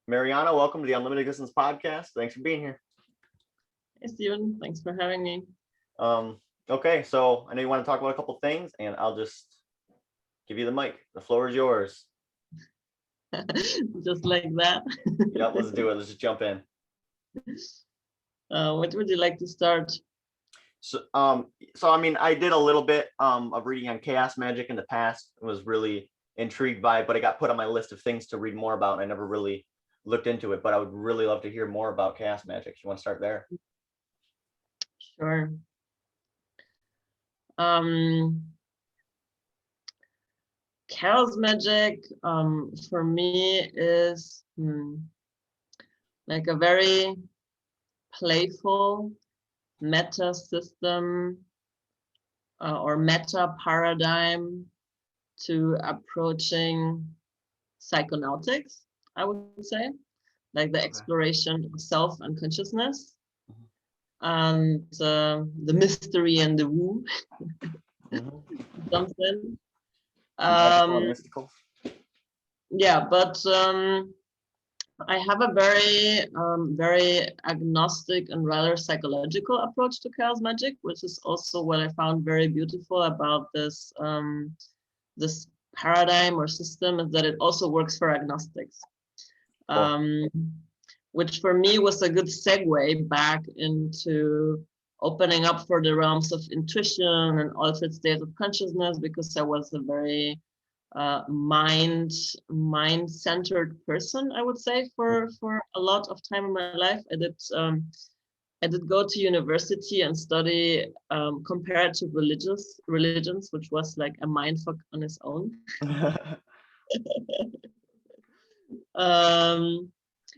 Mariana, welcome to the Unlimited Existence podcast. Thanks for being here. Hey, Steven. Thanks for having me. Okay, so I know you want to talk about a couple things, and I'll just give you the mic. The floor is yours. Just like that. Yep, let's do it. Let's just jump in. What would you like to start? So I mean, I did a little bit of reading on chaos magic in the past. I was really intrigued by it, but it got put on my list of things to read more about, and I never really looked into it. But I would really love to hear more about chaos magic. You want to start there? Sure. Chaos magic for me is like a very playful meta system or meta paradigm to approaching psychonautics, I would say, like the exploration of self and consciousness and the mystery and the woo. Something. Mystical. Yeah, but I have a very agnostic and rather psychological approach to chaos magic, which is also what I found very beautiful about this this paradigm or system, is that it also works for agnostics, which for me was a good segue back into opening up for the realms of intuition and altered states of consciousness, because I was a very mind-centered person, I would say, for a lot of time in my life. I did go to university and study comparative religions, which was like a mindfuck on its own.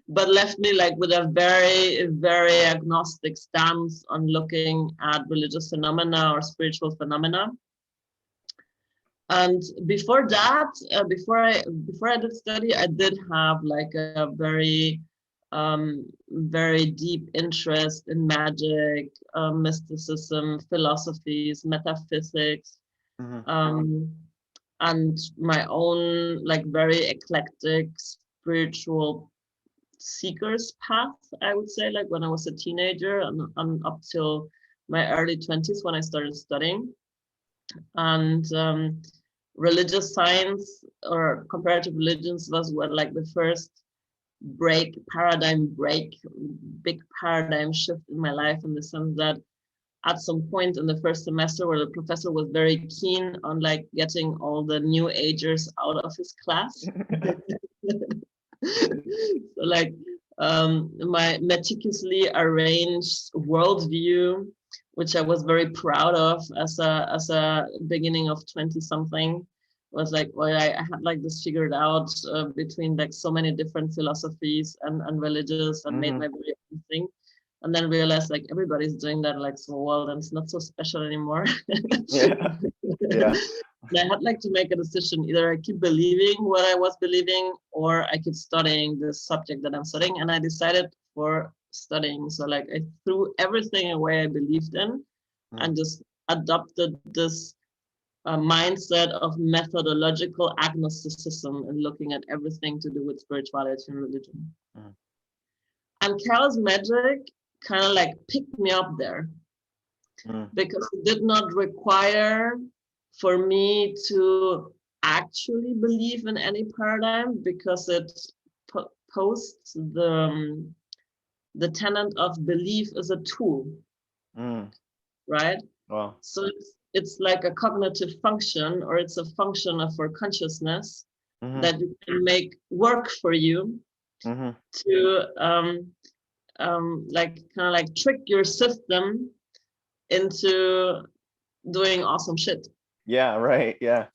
But left me like with a very agnostic stance on looking at religious phenomena or spiritual phenomena. And before that, before I did study, I did have like a very deep interest in magic, mysticism, philosophies, metaphysics, and my own like very eclectic spiritual seeker's path, I would say, like when I was a teenager and up till my early 20s when I started studying. And religious science or comparative religions was what like the first big paradigm shift in my life, in the sense that at some point in the first semester where the professor was very keen on like getting all the new agers out of his class. So like my meticulously arranged worldview, which I was very proud of as a beginning of 20 something, was like, well, I had like this figured out between like so many different philosophies and religious, and made my very own thing, and then realized like everybody's doing that, like, so well, then it's not so special anymore. Yeah. And I had like to make a decision: either I keep believing what I was believing, or I keep studying the subject that I'm studying. And I decided for studying. So like I threw everything away I believed in, and just adopted this mindset of methodological agnosticism and looking at everything to do with spirituality and religion. And chaos magic kind of like picked me up there, because it did not require for me to actually believe in any paradigm, because it posts the tenet of belief as a tool, right? Wow. So it's like a cognitive function, or it's a function of our consciousness that you can make work for you to like kind of like trick your system into doing awesome shit. Yeah, right. Yeah.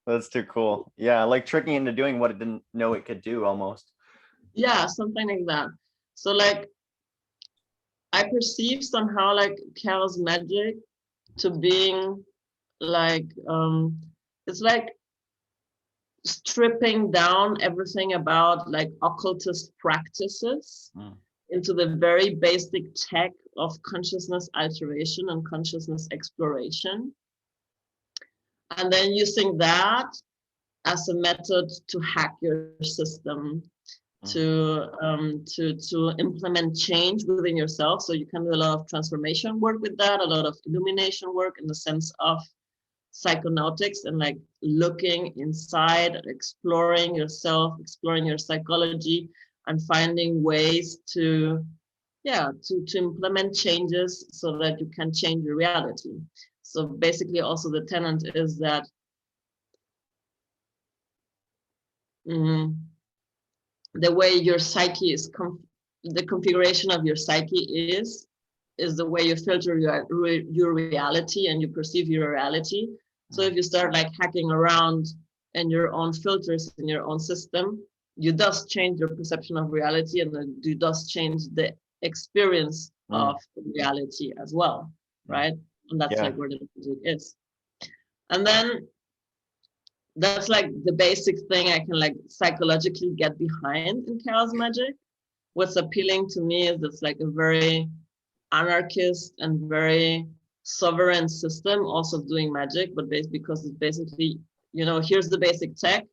That's too cool. Yeah, like tricking into doing what it didn't know it could do, almost. Yeah, something like that. So like I perceive somehow like chaos magic to being like it's like stripping down everything about like occultist practices into the very basic tech of consciousness alteration and consciousness exploration, and then using that as a method to hack your system, to implement change within yourself. So you can do a lot of transformation work with that, a lot of illumination work in the sense of psychonautics and like looking inside, exploring yourself, exploring your psychology, and finding ways to implement changes so that you can change your reality. So basically also the tenet is that the way your psyche is, the configuration of your psyche is the way you filter your reality and you perceive your reality. So if you start like hacking around in your own filters in your own system, you thus change your perception of reality, and then you thus change the experience of reality as well, right? And that's like where the magic is. And then that's like the basic thing I can like psychologically get behind in chaos magic. What's appealing to me is it's like a very anarchist and very sovereign system also of doing magic, but because it's basically, you know, here's the basic tech,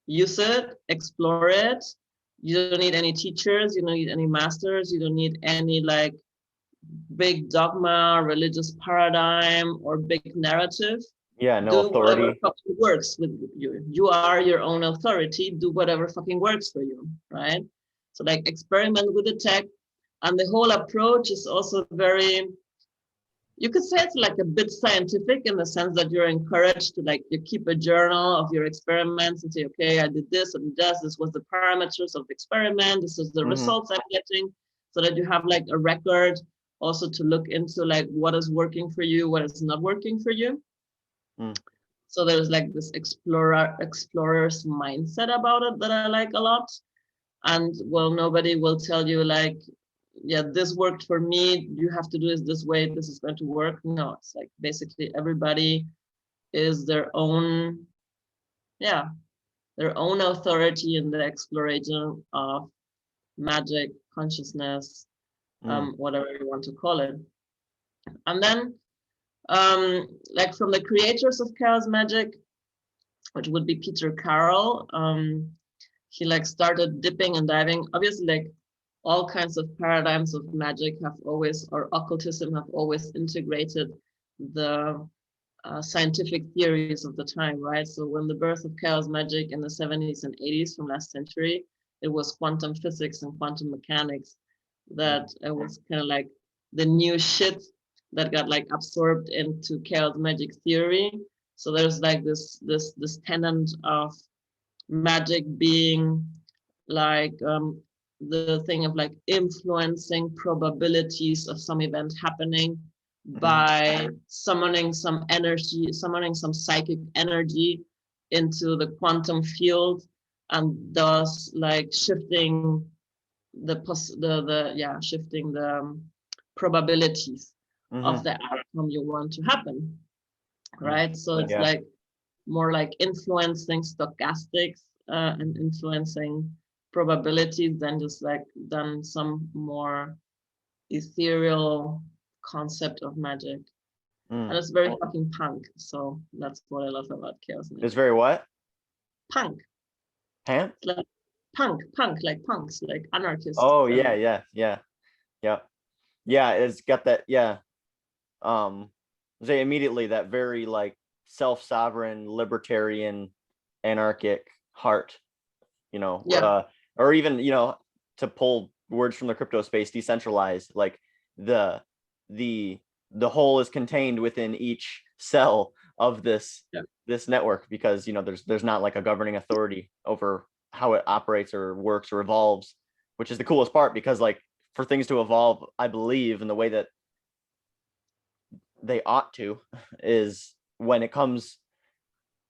use it, explore it. You don't need any teachers, you don't need any masters, you don't need any like big dogma, religious paradigm, or big narrative. Yeah, no Do authority. whatever fucking works with you. You are your own authority. Do whatever fucking works for you, right? So like experiment with the tech, and the whole approach is also very, you could say it's like a bit scientific in the sense that you're encouraged to like, you keep a journal of your experiments and say, okay, I did this and this was the parameters of the experiment, this is the results I'm getting, so that you have like a record also to look into like what is working for you, what is not working for you. So there's like this explorer's mindset about it that I like a lot. And well, nobody will tell you like, yeah, this worked for me, you have to do it this way, this is going to work. No, it's like basically everybody is their own authority in the exploration of magic, consciousness, whatever you want to call it. And then like from the creators of chaos magic, which would be Peter Carroll, he like started dipping and diving. Obviously, like all kinds of paradigms of magic have always, or occultism have always integrated the scientific theories of the time, right? So when the birth of chaos magic in the 70s and 80s from last century, it was quantum physics and quantum mechanics that it was kind of like the new shit that got like absorbed into chaos magic theory. So there's like this tenet of magic being like the thing of like influencing probabilities of some event happening by summoning some energy, summoning some psychic energy into the quantum field, and thus like shifting shifting the probabilities of the outcome you want to happen, right? So it's like more like influencing stochastics and influencing probabilities than just like done some more ethereal concept of magic. And it's very fucking punk. So that's what I love about chaos magic. It's very what? Punk. Punk? Like punk, like punks, like anarchists. Oh yeah. It's got that, say immediately that very like self-sovereign, libertarian, anarchic heart, you know, or even, you know, to pull words from the crypto space, decentralized, like the whole is contained within each cell of this network, because, you know, there's not like a governing authority over how it operates or works or evolves, which is the coolest part, because like for things to evolve, I believe in the way that they ought to, is when it comes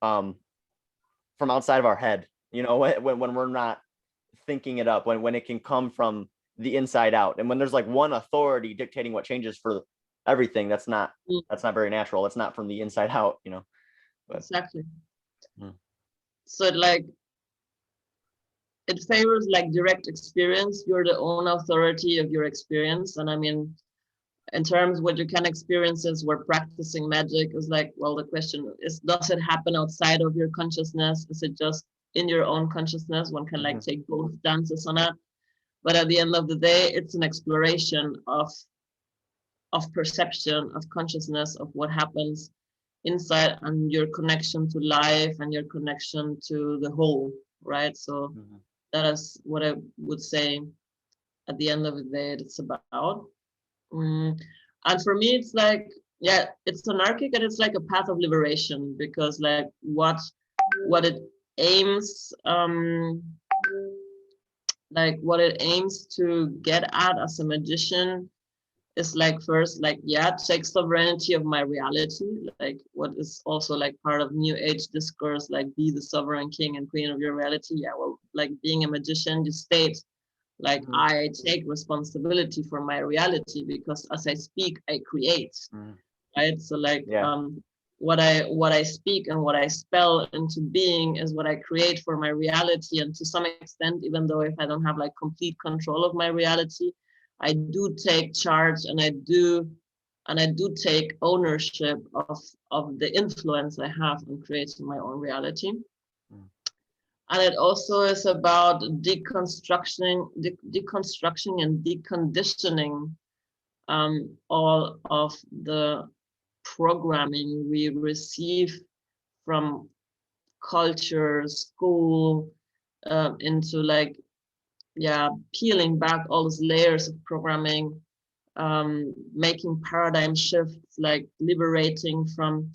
from outside of our head, you know, when we're not thinking it up, when it can come from the inside out, and when there's like one authority dictating what changes for everything, that's not very natural. It's not from the inside out, you know. But, exactly. So it favors like direct experience. You're the own authority of your experience. And I mean, in terms what you can experience is we're practicing magic is like, well, the question is, does it happen outside of your consciousness? Is it just in your own consciousness? One can like take both stances on it. But at the end of the day, it's an exploration of perception, of consciousness, of what happens inside and your connection to life and your connection to the whole, right? So that is what I would say at the end of the day it's about. And for me, it's like, yeah, it's anarchic and it's like a path of liberation, because like what it aims, like what it aims to get at as a magician is like, first, like, yeah, take sovereignty of my reality, like what is also like part of new age discourse, like be the sovereign king and queen of your reality. Yeah, well, like being a magician, you state like I take responsibility for my reality, because as I speak I create, right? So like what I speak and what I spell into being is what I create for my reality. And to some extent, even though if I don't have like complete control of my reality, I do take charge, and I do take ownership of the influence I have on creating my own reality. And it also is about deconstructing and deconditioning all of the programming we receive from culture, school, into like, yeah, peeling back all those layers of programming, making paradigm shifts, like liberating from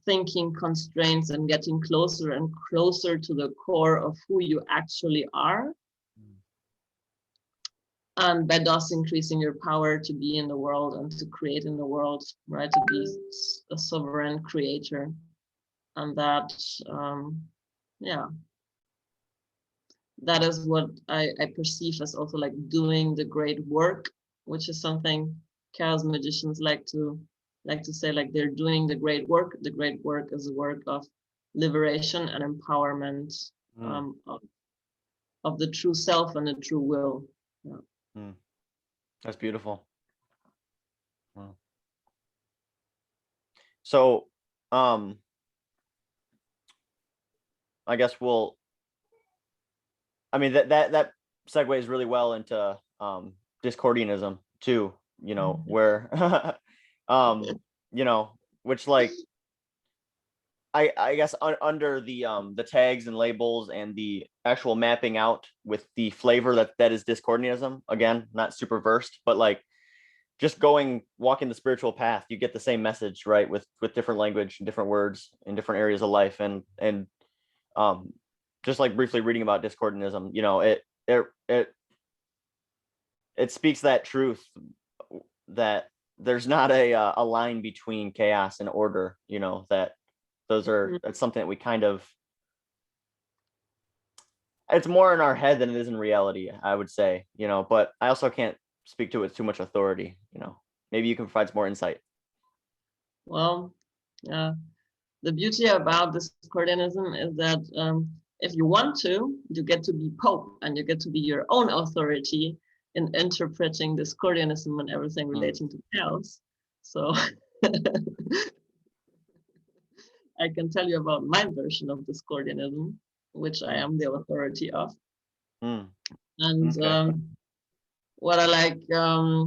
thinking constraints and getting closer and closer to the core of who you actually are. And by thus increasing your power to be in the world and to create in the world, right? To be a sovereign creator. And that, yeah, that is what I perceive as also like doing the great work, which is something chaos magicians like to say, like they're doing the great work. The great work is a work of liberation and empowerment, of the true self and the true will. Yeah. That's beautiful. Wow. So I guess that segues really well into Discordianism too, you know, where you know, which like I guess under the tags and labels and the actual mapping out with the flavor that is Discordianism, again, not super versed, but like just walking the spiritual path, you get the same message, right? With different language and different words in different areas of life. And just like briefly reading about Discordianism, you know, it speaks that truth that there's not a line between chaos and order, you know, that's something that we kind of, it's more in our head than it is in reality, I would say, you know, but I also can't speak to it with too much authority, you know. Maybe you can provide some more insight. Well, the beauty about Discordianism is that if you want to, you get to be Pope and you get to be your own authority in interpreting Discordianism and everything relating to chaos. So I can tell you about my version of Discordianism, which I am the authority of. And okay. What I like, for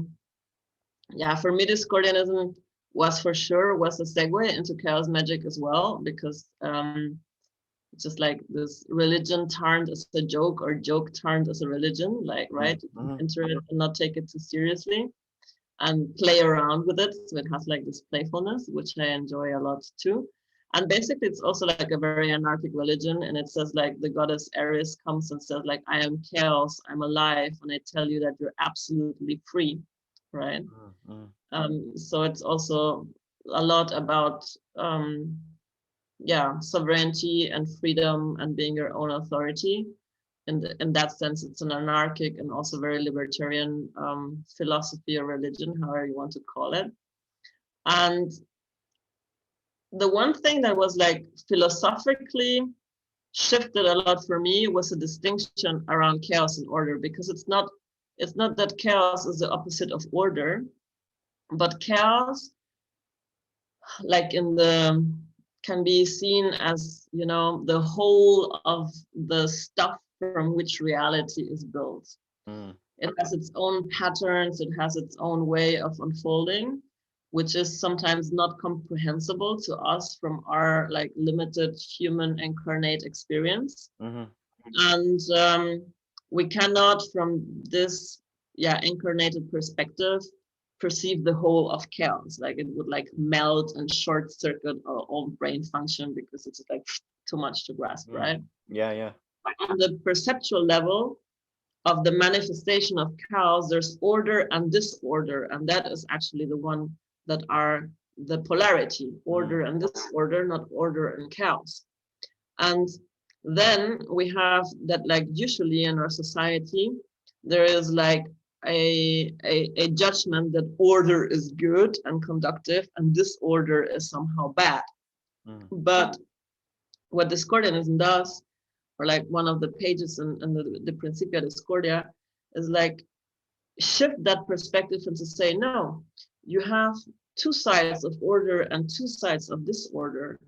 me, Discordianism was a segue into chaos magic as well, because just like this religion turned as a joke, or joke turned as a religion, like, right? Enter it and not take it too seriously and play around with it. So it has like this playfulness, which I enjoy a lot too. And basically it's also like a very anarchic religion. And it says like the goddess Ares comes and says like, I am chaos, I'm alive. And I tell you that you're absolutely free, right? So it's also a lot about, sovereignty and freedom and being your own authority. And in that sense, it's an anarchic and also very libertarian philosophy or religion, however you want to call it. And the one thing that was like philosophically shifted a lot for me was a distinction around chaos and order, because it's not that chaos is the opposite of order, But chaos, like in the, can be seen as, you know, the whole of the stuff from which reality is built. Mm, It has its own patterns, it has its own way of unfolding, which is sometimes not comprehensible to us from our like limited human incarnate experience. mm-hmm, And we cannot from this, yeah, incarnated perspective perceive the whole of chaos. Like it would like melt and short circuit our own brain function because it's like too much to grasp, mm. right? Yeah, yeah. On the perceptual level of the manifestation of chaos, there's order and disorder, and that is actually the one that are the polarity, order and disorder, not order and chaos. And then we have that, like usually in our society, there is like a judgment that order is good and conductive and disorder is somehow bad. Mm, But what discordianism does, or like one of the pages in the Principia Discordia, is like shift that perspective and to say, no, you have two sides of order and two sides of disorder.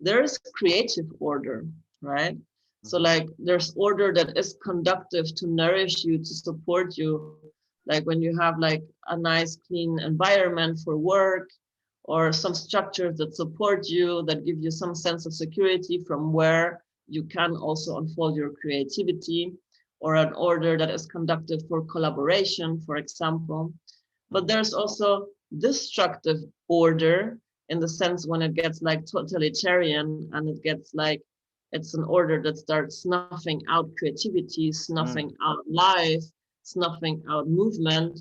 There is creative order, right? So mm-hmm, like there's order that is conductive to nourish you, to support you. Like when you have like a nice clean environment for work, or some structures that support you, that give you some sense of security from where you can also unfold your creativity, or an order that is conducted for collaboration, for example. But mm, there's also destructive order in the sense when it gets like totalitarian and it gets like it's an order that starts snuffing out creativity, mm, snuffing out life, snuffing out movement.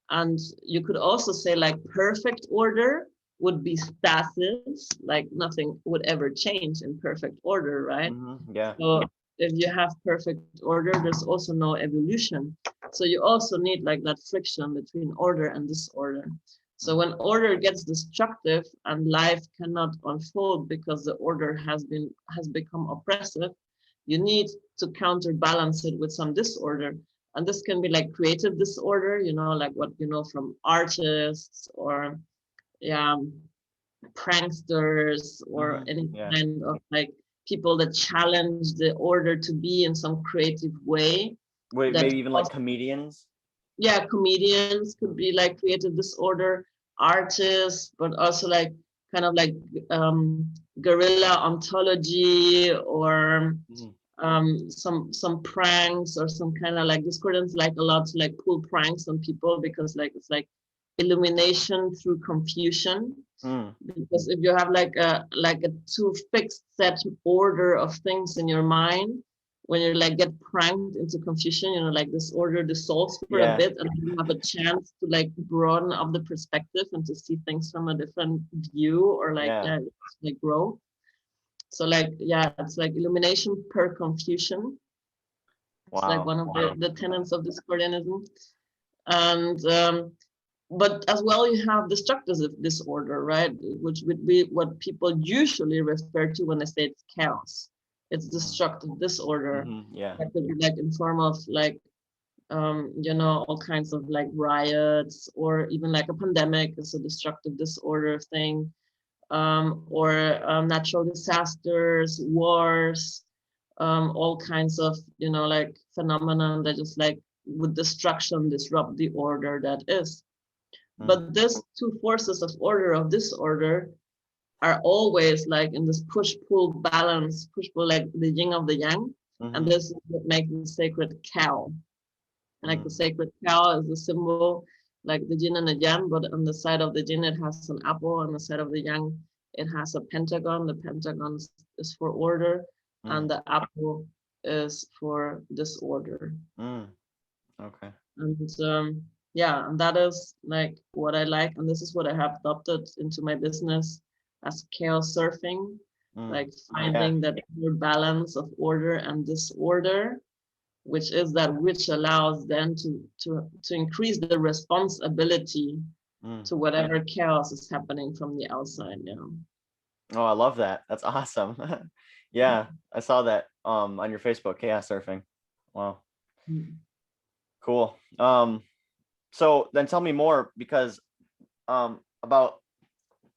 And you could also say like perfect order would be stasis, like nothing would ever change in perfect order, right? mm-hmm, yeah. So if you have perfect order, there's also no evolution. So you also need like that friction between order and disorder. So Mm, when order gets destructive and life cannot unfold because the order has become oppressive, you need to counterbalance it with some disorder. And this can be like creative disorder, you know, like what you know from artists or yeah, pranksters or mm-hmm, any yeah. kind of like people that challenge the order to be in some creative way Wait, that maybe even like also, comedians. yeah, comedians could be like creative disorder, artists, but also like kind of like guerrilla ontology, or Mm-hmm, some pranks or some kind of like discordance, like a lot to like pull pranks on people because like it's like illumination through confusion. mm, Because if you have like a too fixed set order of things in your mind, when you like get pranked into confusion, you know, like this order dissolves for a yeah. bit and you have a chance to like broaden up the perspective and to see things from a different view, or like Yeah. yeah, like grow. So like yeah, it's like illumination per confusion. It's like Wow. one of the tenets of discordianism. And but as well you have destructive disorder, right, which would be what people usually refer to when they say it's chaos. It's Mm, destructive disorder. mm-hmm, yeah. That could be like in form of like you know, all kinds of like riots, or even like a pandemic is a destructive disorder thing, or natural disasters, wars, all kinds of, you know, like phenomenon that just like with destruction disrupt the order that is. Mm, But these two forces of order of disorder are always like in this push-pull balance, push-pull like the yin of the yang. And mm-hmm, this is what makes the sacred cow. Like the mm, sacred cow is the symbol, like the yin and the yang, but on the side of the yin it has an apple, on the side of the yang it has a pentagon. The pentagon is for order, mm, and the apple is for disorder. mm, okay. And yeah, and that is like what I like, and this is what I have adopted into my business as chaos surfing, Mm, like yeah. finding that inner balance of order and disorder, which is that which allows then to increase the responsibility Mm. to whatever chaos is happening from the outside. Yeah. Oh, I love that. That's awesome. Yeah, I saw that on your Facebook, chaos surfing. Wow, Mm. cool. So then tell me more, because about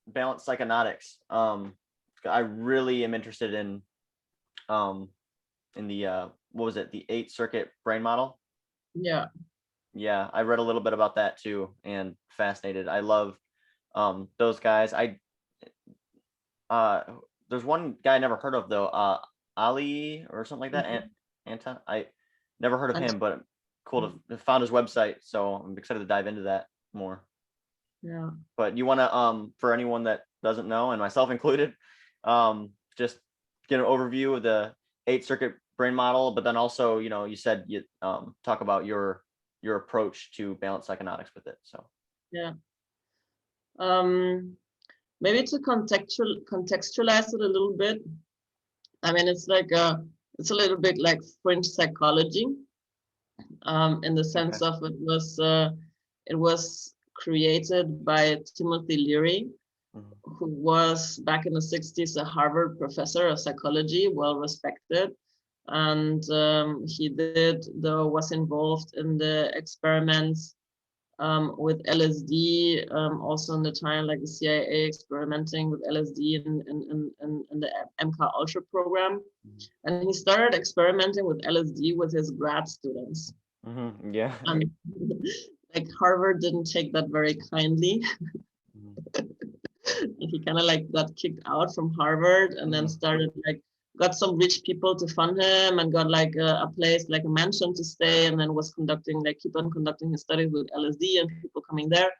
balanced psychonautics. I really am interested in the what was it, the 8 circuit brain model. Yeah. Yeah, I read a little bit about that too, and fascinated. I love those guys. There's one guy I never heard of though, Ali or something like that. Anton, I never heard of And him, but cool to found his website, so I'm excited to dive into that more. yeah. But you want to for anyone that doesn't know, and myself included, just get an overview of the 8 circuit brain model, but then also, you said you talk about your approach to balanced psychonautics with it. So Yeah. Maybe to contextualize it a little bit. I mean, it's a little bit like French psychology, in the sense of it was created by Timothy Leary, who was back in the 60s a Harvard professor of psychology, well respected, and he was involved in the experiments with LSD, also in the time like the CIA experimenting with LSD in the MK Ultra program. And he started experimenting with LSD with his grad students. Yeah. And like Harvard didn't take that very kindly. He kind of like got kicked out from Harvard, and then started got some rich people to fund him, and got like a place, like a mansion to stay, and then was keep on conducting his studies with LSD and people coming there,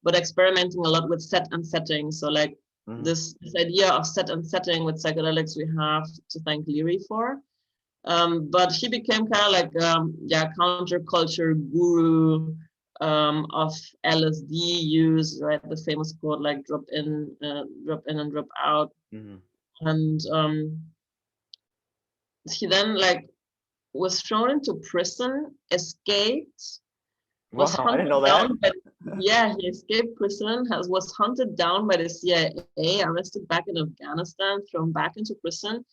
but experimenting a lot with set and setting. So like this idea of set and setting with psychedelics we have to thank Leary for. But he became kind of like counterculture guru of LSD use, right? The famous quote like drop in and drop out. And he then was thrown into prison, escaped, was Wow, I didn't hunted know that. down he escaped prison, was hunted down by the CIA, arrested back in Afghanistan, thrown back into prison.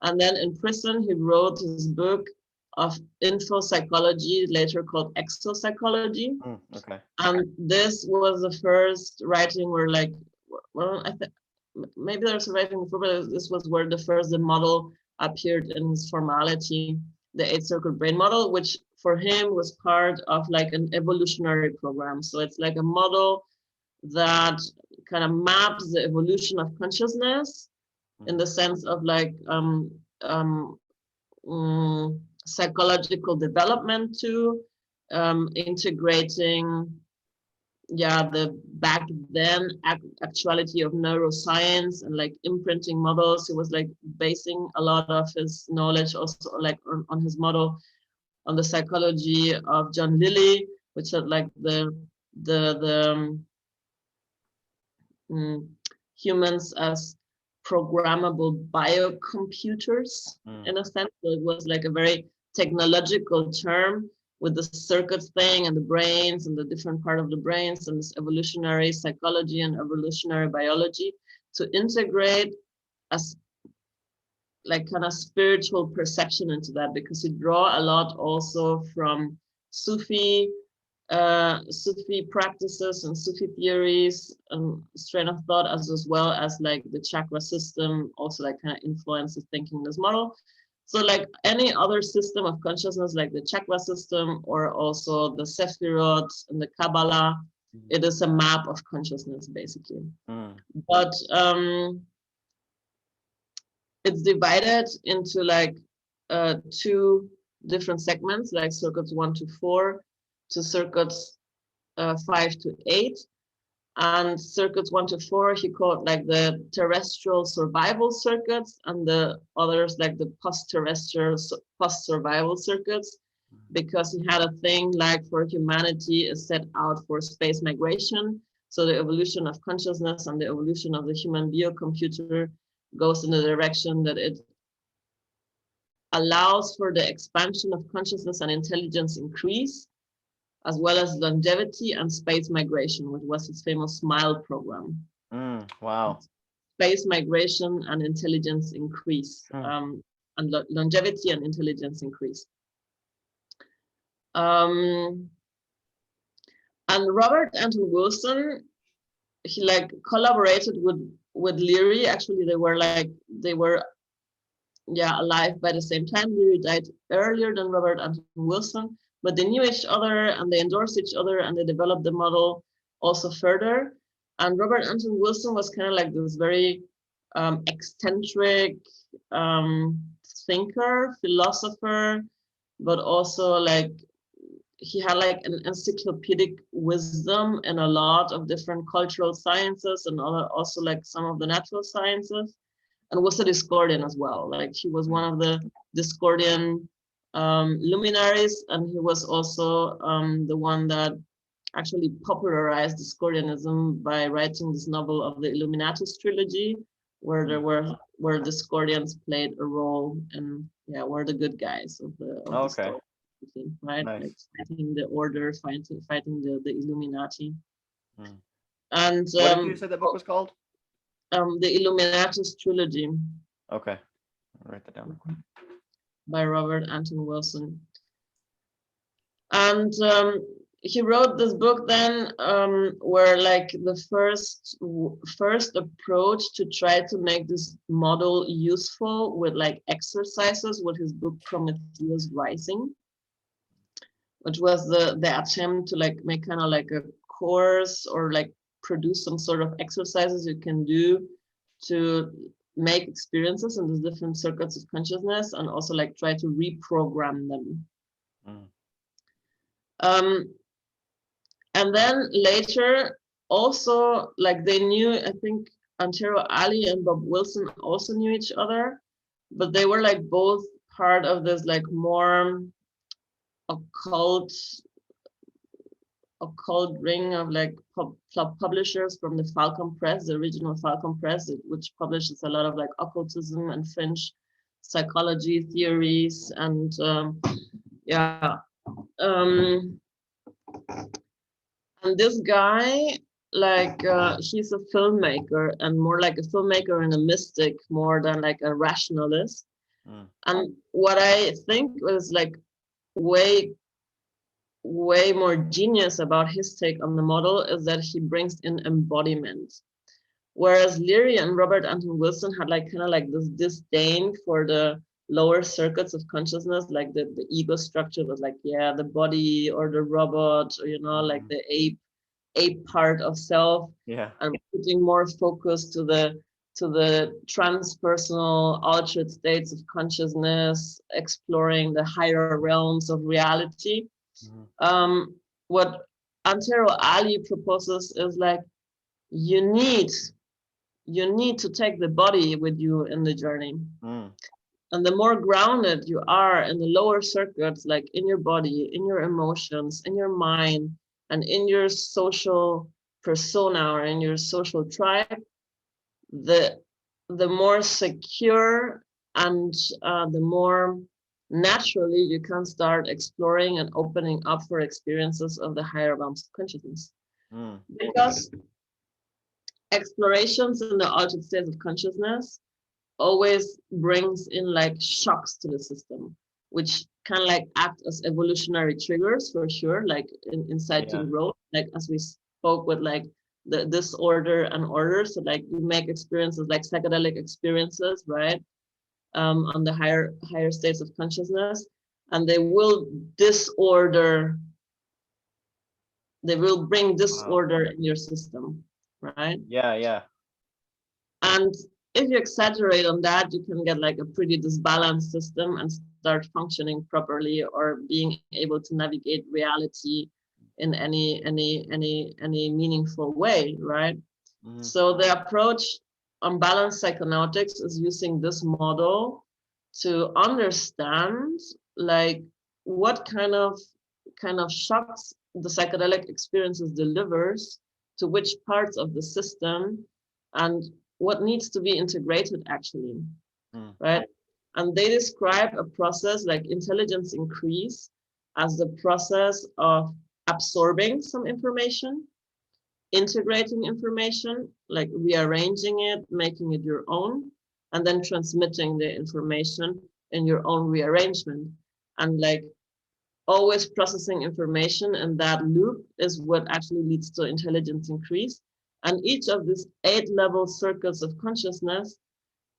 And then in prison, he wrote his book of infopsychology, later called exopsychology. Okay. And this was the first writing where I think maybe there's a writing before, but this was where the model appeared in his formality, the 8 circuit brain model, which for him was part of like an evolutionary program. So it's like a model that kind of maps the evolution of consciousness in the sense of psychological development too, integrating the back then actuality of neuroscience and like imprinting models. He was like basing a lot of his knowledge also like on his model on the psychology of John Lilly, which had like the humans as programmable biocomputers in a sense. So it was like a very technological term with the circuits thing and the brains and the different part of the brains and this evolutionary psychology and evolutionary biology to integrate as like kind of spiritual perception into that, because you draw a lot also from Sufi practices and Sufi theories and strain of thought, as well as like the chakra system also like kind of influences thinking in this model. So like any other system of consciousness, like the chakra system or also the Sephirot and the Kabbalah, it is a map of consciousness basically. But it's divided into like 2 different segments, like circuits 1 to 4 to circuits 5 to 8. And circuits 1 to 4, he called like the terrestrial survival circuits, and the others like the post-terrestrial, post-survival circuits, because he had a thing like for humanity is set out for space migration. So the evolution of consciousness and the evolution of the human biocomputer goes in the direction that it allows for the expansion of consciousness and intelligence increase, as well as longevity and space migration, which was his famous SMILE program. Wow. Space migration and intelligence increase, and longevity and intelligence increase. And Robert Anton Wilson he like collaborated with Leary. Actually, they were alive by the same time. Leary died earlier than Robert Anton Wilson, but they knew each other and they endorsed each other and they developed the model also further. And Robert Anton Wilson was kind of like this very eccentric thinker, philosopher, but also like he had like an encyclopedic wisdom in a lot of different cultural sciences and also like some of the natural sciences, and was a Discordian as well. Like he was one of the Discordian luminaries, and he was also the one that actually popularized Discordianism by writing this novel of the Illuminatus trilogy, where Discordians played a role and were the good guys of the story, right? Nice. Like fighting the order, fighting the Illuminati. And what did you say that book was called? The Illuminatus trilogy. Okay, I'll write that down real quick. By Robert Anton Wilson. And he wrote this book then where like the first approach to try to make this model useful with like exercises with his book Prometheus Rising, which was the attempt to like make kind of like a course or like produce some sort of exercises you can do to make experiences in these different circuits of consciousness and also like try to reprogram them. And then later also like they knew, I think Antero Ali and Bob Wilson also knew each other, but they were like both part of this like more occult ring of like publishers from the Falcon Press, the original Falcon Press, which publishes a lot of like occultism and French psychology theories. And and this guy, like he's a filmmaker, and more like a filmmaker and a mystic more than like a rationalist. And what I think was like way more genius about his take on the model is that he brings in embodiment. Whereas Leary and Robert Anton Wilson had like kind of like this disdain for the lower circuits of consciousness, like the ego structure was like, the body or the robot, or like the ape part of self, and putting more focus to the transpersonal altered states of consciousness, exploring the higher realms of reality. What Antero Ali proposes is like you need to take the body with you in the journey. And the more grounded you are in the lower circuits, like in your body, in your emotions, in your mind, and in your social persona or in your social tribe, the more secure and the more naturally you can start exploring and opening up for experiences of the higher realms of consciousness. Because explorations in the altered states of consciousness always brings in like shocks to the system, which kind of like act as evolutionary triggers for sure, like inciting growth, like as we spoke with like the disorder and order. So like you make experiences like psychedelic experiences, right? On the higher states of consciousness, and they will bring disorder in your system, right? And if you exaggerate on that, you can get like a pretty disbalanced system and start functioning properly or being able to navigate reality in any meaningful way, right? So the approach on balanced psychonautics is using this model to understand like what kind of shocks the psychedelic experiences delivers to which parts of the system and what needs to be integrated actually, right? And they describe a process like intelligence increase as the process of absorbing some information, integrating information, like rearranging it, making it your own, and then transmitting the information in your own rearrangement. And like always processing information in that loop is what actually leads to intelligence increase. And each of these 8-level circuits of consciousness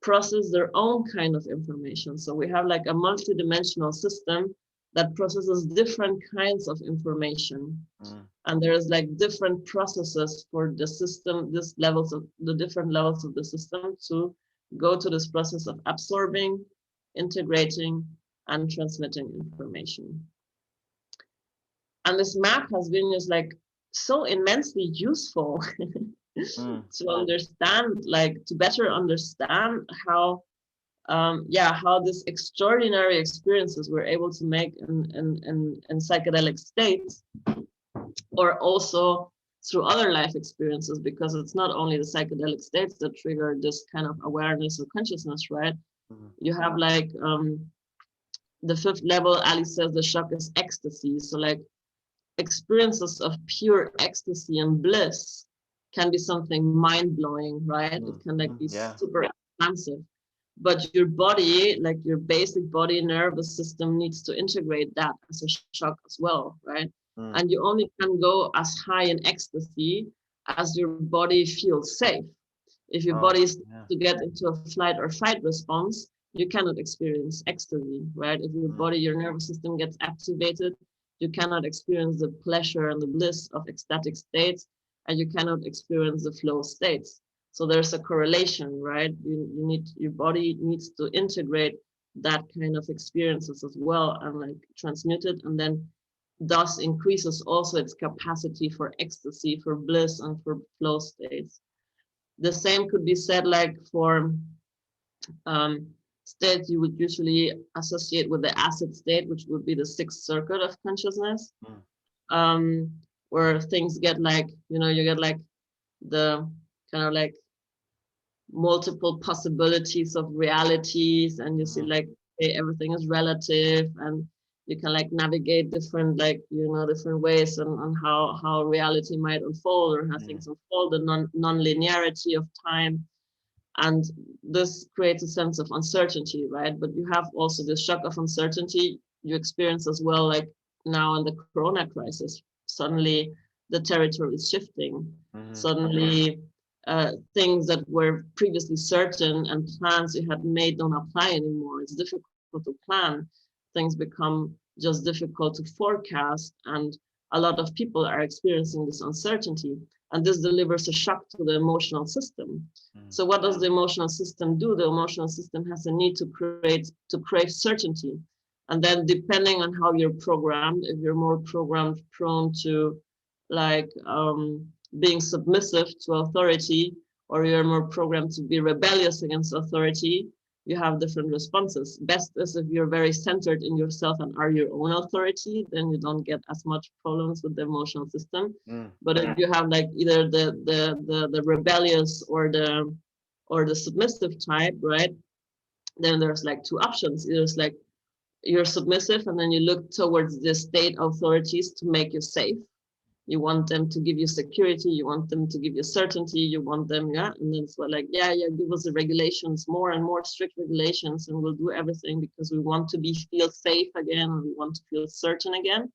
process their own kind of information. So we have like a multidimensional system that processes different kinds of information. And there's like different processes for the system, the different levels of the system to go to this process of absorbing, integrating, and transmitting information. And this map has been just like so immensely useful to understand, like to better understand how how this extraordinary experiences we're able to make in psychedelic states, or also through other life experiences, because it's not only the psychedelic states that trigger this kind of awareness or consciousness, right? You have like the 5th level, Ali says the shock is ecstasy. So like experiences of pure ecstasy and bliss can be something mind-blowing, right? It can like be super expansive. But your body, like your basic body nervous system, needs to integrate that as a shock as well, right? And you only can go as high in ecstasy as your body feels safe. If your body is to get into a flight or fight response, you cannot experience ecstasy, right? If your body, your nervous system gets activated, you cannot experience the pleasure and the bliss of ecstatic states, and you cannot experience the flow states. So there's a correlation, right? Your body needs to integrate that kind of experiences as well and like transmute it, and then thus increases also its capacity for ecstasy, for bliss, and for flow states. The same could be said like for states you would usually associate with the acid state, which would be the 6th circuit of consciousness, where things get like, you get like the kind of like multiple possibilities of realities, and you see like, hey, everything is relative, and you can like navigate different like different ways on how reality might unfold or how things unfold, the non-linearity of time. And this creates a sense of uncertainty, right? But you have also the shock of uncertainty you experience as well, like now in the corona crisis. Suddenly the territory is shifting. Suddenly things that were previously certain and plans you had made don't apply anymore. It's difficult to plan. Things become just difficult to forecast, and a lot of people are experiencing this uncertainty, and this delivers a shock to the emotional system. So what does the emotional system do? The emotional system has a need to crave certainty. And then depending on how you're programmed, if you're more programmed prone to like being submissive to authority, or you're more programmed to be rebellious against authority, you have different responses. Best is if you're very centered in yourself and are your own authority, then you don't get as much problems with the emotional system. But if you have like either the rebellious or the submissive type, right? Then there's like 2 options. Either it's like you're submissive and then you look towards the state authorities to make you safe. You want them to give you security, you want them to give you certainty, you want them, and then it's like, give us the regulations, more and more strict regulations, and we'll do everything because we want to feel safe again, and we want to feel certain again.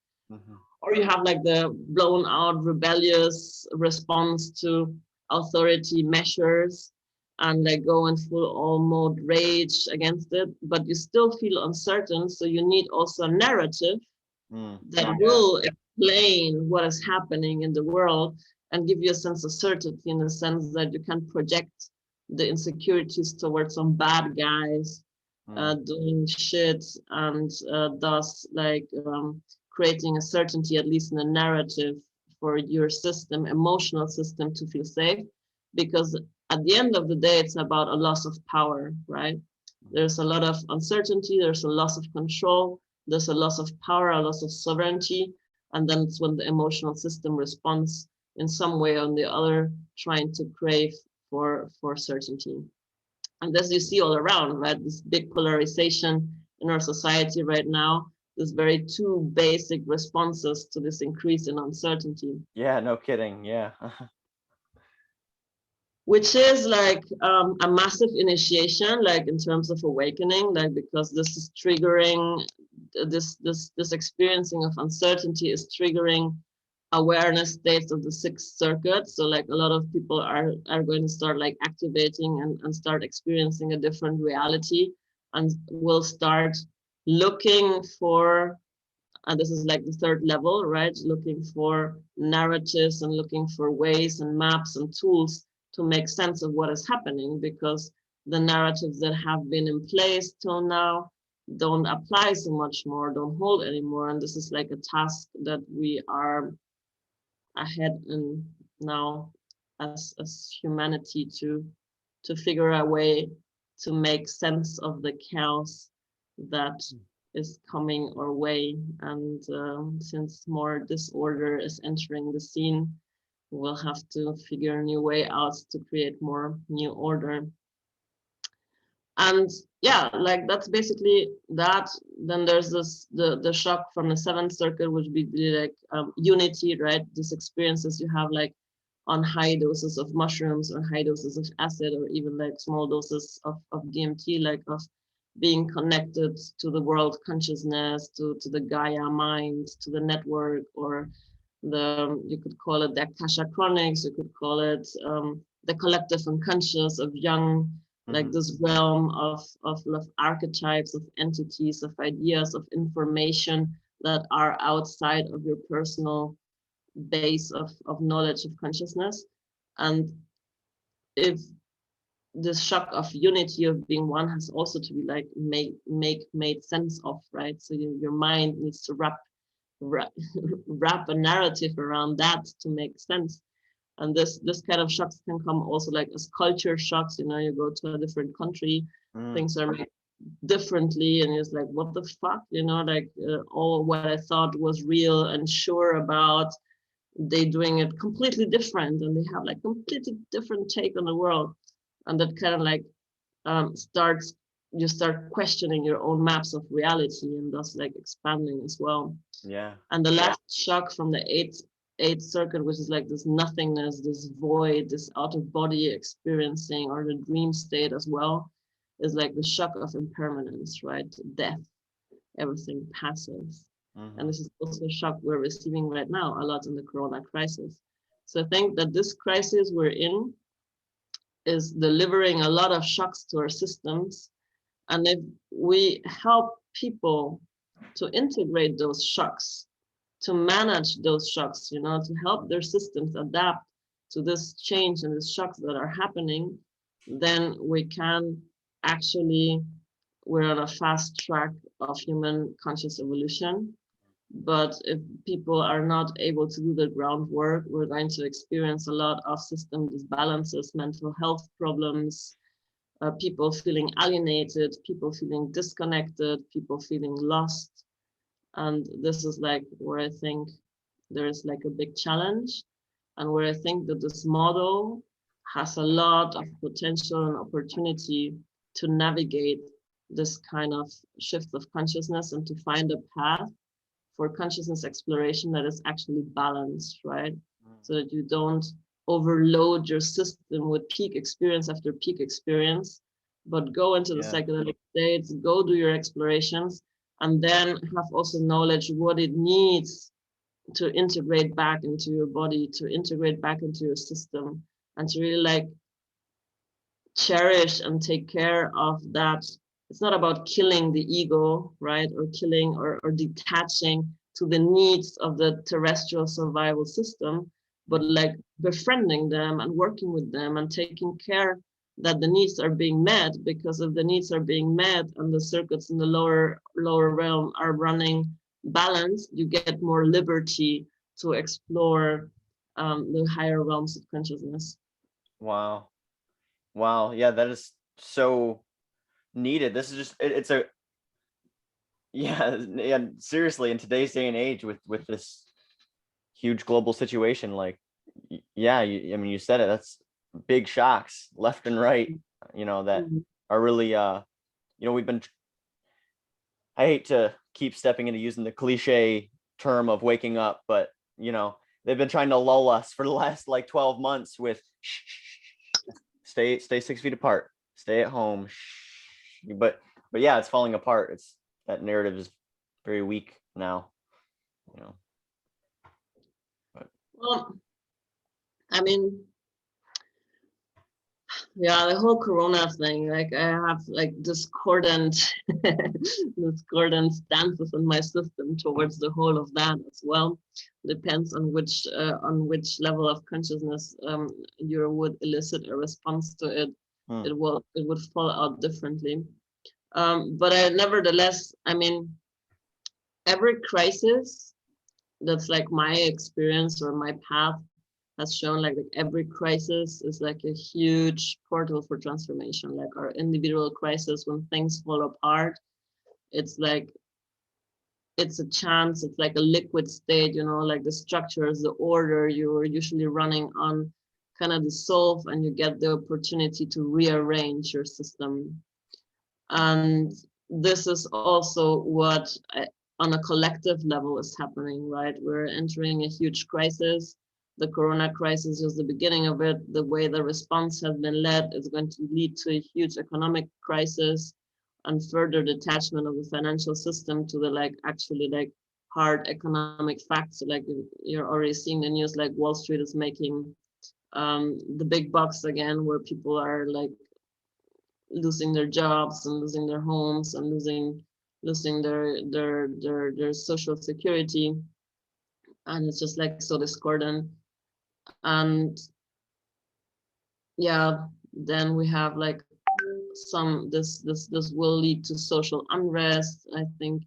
Or you have like the blown out rebellious response to authority measures and like go in full all mode rage against it, but you still feel uncertain, so you need also a narrative that will explain what is happening in the world and give you a sense of certainty, in the sense that you can project the insecurities towards some bad guys doing shit, and thus like creating a certainty, at least in a narrative, for your system, emotional system, to feel safe. Because at the end of the day, it's about a loss of power, right? There's a lot of uncertainty, there's a loss of control, there's a loss of power, a loss of sovereignty, and then it's when the emotional system responds in some way or the other, trying to crave for certainty. And as you see all around, right, this big polarization in our society right now, there's very 2 basic responses to this increase in uncertainty. Yeah, no kidding. Yeah. Which is like a massive initiation, like in terms of awakening, like because this is triggering this experiencing of uncertainty is triggering awareness states of the sixth circuit. So like a lot of people are going to start like activating and start experiencing a different reality, and will start looking for, and this is like the third level, right? Looking for narratives and looking for ways and maps and tools to make sense of what is happening, because the narratives that have been in place till now don't apply so much more, don't hold anymore. And this is like a task that we are ahead in now as humanity to figure a way to make sense of the chaos that is coming our way. And since more disorder is entering the scene, we'll have to figure a new way out to create more new order. And yeah, like that's basically that. Then there's this the shock from the seventh circuit, which would be like unity, right? These experiences you have like on high doses of mushrooms or high doses of acid, or even like small doses of DMT, like of being connected to the world consciousness, to the Gaia mind, to the network, or the, you could call it the Akasha Chronics, you could call it the collective unconscious of Jung, like this realm of archetypes, of entities, of ideas, of information that are outside of your personal base of knowledge of consciousness. And if this shock of unity of being one has also to be like made sense of, right? So your mind needs to wrap a narrative around that to make sense. And this kind of shocks can come also like as culture shocks. You go to a different country, things are made differently, and it's like, what the fuck, like all what I thought was real and sure about, they doing it completely different, and they have like completely different take on the world. And that kind of like starts, you start questioning your own maps of reality, and thus like expanding as well. Yeah. And the last shock from the eighth circuit, which is like this nothingness, this void, this out of body experiencing, or the dream state as well, is like the shock of impermanence, right? Death, everything passes. And this is also a shock we're receiving right now a lot in the corona crisis. So I think that this crisis we're in is delivering a lot of shocks to our systems. And if we help people to integrate those shocks, to manage those shocks, to help their systems adapt to this change and the shocks that are happening, then we can actually, we're on a fast track of human conscious evolution. But if people are not able to do the groundwork, we're going to experience a lot of system disbalances, mental health problems, people feeling alienated, people feeling disconnected, people feeling lost. And this is like where I think there is like a big challenge, and where I think that this model has a lot of potential and opportunity to navigate this kind of shift of consciousness and to find a path for consciousness exploration that is actually balanced, right? So that you don't overload your system with peak experience after peak experience, but go into the psychedelic states, go do your explorations, and then have also knowledge what it needs to integrate back into your body, to integrate back into your system, and to really like cherish and take care of that. It's not about killing the ego, right? Or killing or detaching to the needs of the terrestrial survival system, but like befriending them and working with them and taking care that the needs are being met, because if the needs are being met and the circuits in the lower realm are running balanced, you get more liberty to explore the higher realms of consciousness. Wow. Wow. Yeah, that is so needed. This is just it's a yeah, seriously, in today's day and age with this huge global situation, like I mean, you said it, that's big shocks left and right, that are really we've been, I hate to keep stepping into using the cliche term of waking up, but they've been trying to lull us for the last like 12 months with stay 6 feet apart, stay at home, but yeah, it's falling apart. It's, that narrative is very weak now, but Well, I mean, yeah, the whole Corona thing, like I have like discordant discordant stances in my system towards the whole of that as well. Depends on which level of consciousness you would elicit a response to it. Hmm. It would fall out differently. But I nevertheless, I mean, every crisis, that's like my experience or my path has shown, like every crisis is like a huge portal for transformation. Like our individual crisis, when things fall apart, it's like it's a chance, it's like a liquid state, you know, like the structures, the order you're usually running on kind of dissolve, and you get the opportunity to rearrange your system. And this is also what on a collective level is happening, right? We're entering a huge crisis. The Corona crisis is the beginning of it. The way the response has been led is going to lead to a huge economic crisis and further detachment of the financial system to the like actually like hard economic facts. So like you're already seeing the news, like Wall Street is making the big bucks again, where people are like losing their jobs and losing their homes and losing their social security, and it's just like so discordant. And yeah, then we have like some this will lead to social unrest. I think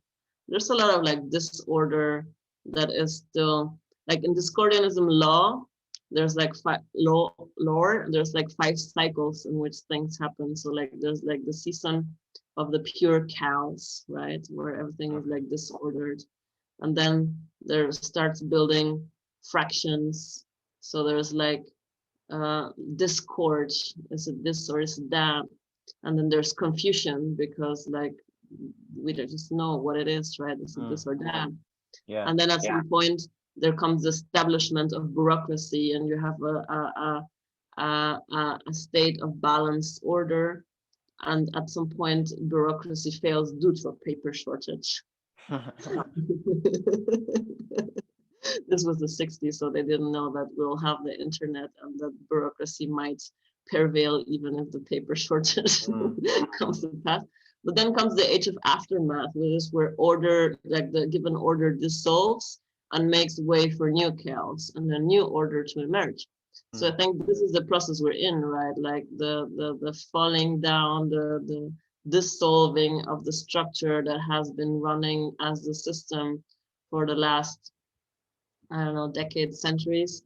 there's a lot of like disorder that is still like in discordianism law. There's like lore. There's like 5 cycles in which things happen. So like there's like the season of the pure chaos, right, where everything is like disordered, and then there starts building fractions. So there's like discord. Is it this or is it that? And then there's confusion because like we don't just know what it is, right? Is it this or that? Yeah. And then at some point there comes the establishment of bureaucracy, and you have a state of balanced order. And at some point bureaucracy fails due to a paper shortage. This was the 60s, so they didn't know that we'll have the internet and that bureaucracy might prevail even if the paper shortage comes to pass. But then comes the age of aftermath, which is where order, like the given order, dissolves and makes way for new chaos and a new order to emerge. So I think this is the process we're in, right? Like the falling down, the dissolving of the structure that has been running as the system for the last, I don't know, decades, centuries.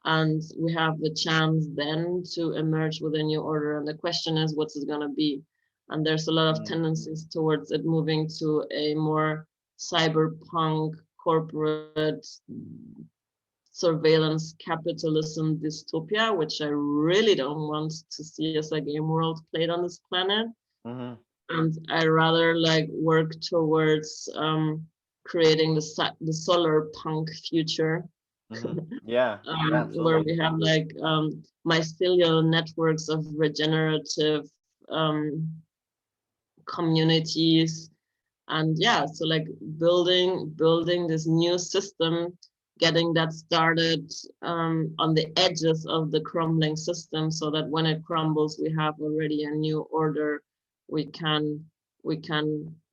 And we have the chance then to emerge with a new order. And the question is, what's it going to be? And there's a lot of tendencies towards it moving to a more cyberpunk, corporate, surveillance capitalism dystopia, which I really don't want to see as a game world played on this planet. And I rather like work towards creating the solar punk future. Yeah, where we have like mycelial networks of regenerative communities, and yeah, so like building this new system, getting that started on the edges of the crumbling system, so that when it crumbles we have already a new order. We can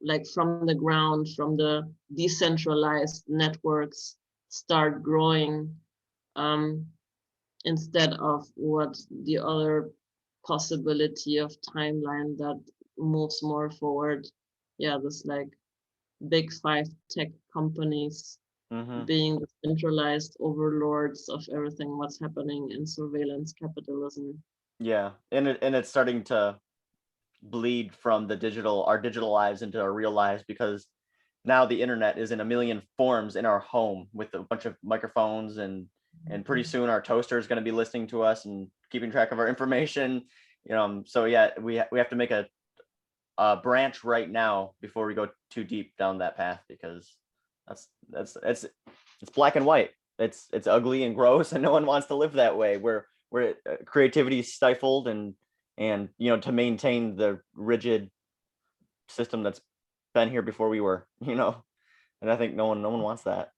like from the ground, from the decentralized networks, start growing, um, instead of what the other possibility of timeline that moves more forward. Yeah, this like big 5 tech companies being the centralized overlords of everything what's happening in surveillance capitalism. Yeah, and it's starting to bleed from our digital lives into our real lives, because now the internet is in a million forms in our home with a bunch of microphones, and pretty soon our toaster is going to be listening to us and keeping track of our information. So yeah, we have to make a branch right now before we go too deep down that path, because it's black and white. It's ugly and gross, and no one wants to live that way, where creativity is stifled, and to maintain the rigid system that's been here before we were, and I think no one wants that.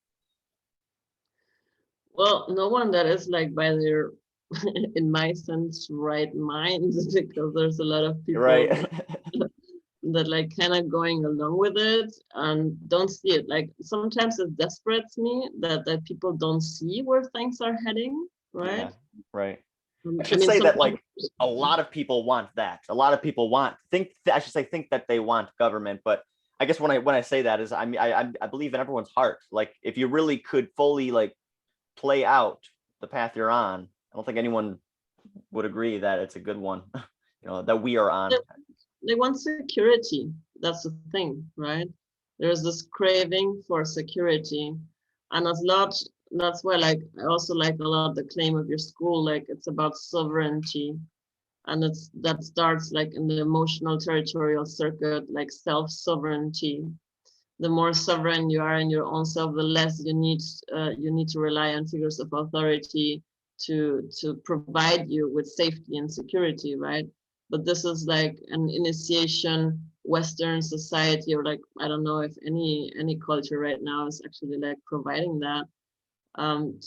Well, no one that is like by their, in my sense, right mind, because there's a lot of Right. people that like kind of going along with it and don't see it. Like sometimes it desperates me that people don't see where things are heading, right? Yeah, right. I I should mean, say that sometimes, like a lot of people want that. A lot of people I should say think that they want government, but I guess when I say that is I mean I believe in everyone's heart. Like if you really could fully like play out the path you're on, I don't think anyone would agree that it's a good one, that we are on. they want security. That's the thing, right? There's this craving for security, and as lot that's why like I also like a lot the claim of your school, like it's about sovereignty, and it's that starts like in the emotional territorial circuit, like self-sovereignty. The more sovereign you are in your own self, the less you need to rely on figures of authority to provide you with safety and security, right? But this is like an initiation Western society, or like I don't know if any culture right now is actually like providing that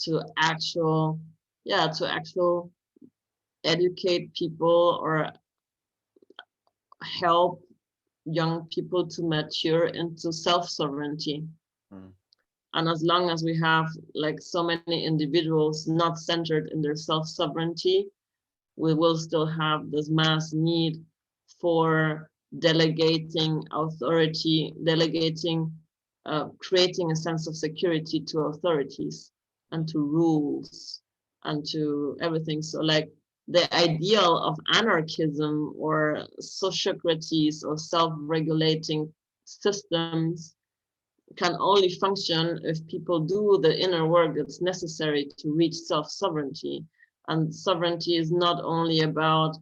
to actual to actual educate people or help young people to mature into self-sovereignty. Mm, And as long as we have like so many individuals not centered in their self-sovereignty, we will still have this mass need for delegating authority, creating a sense of security to authorities and to rules and to everything. So like the ideal of anarchism or sociocracies or self-regulating systems can only function if people do the inner work that's necessary to reach self-sovereignty. And sovereignty is not only about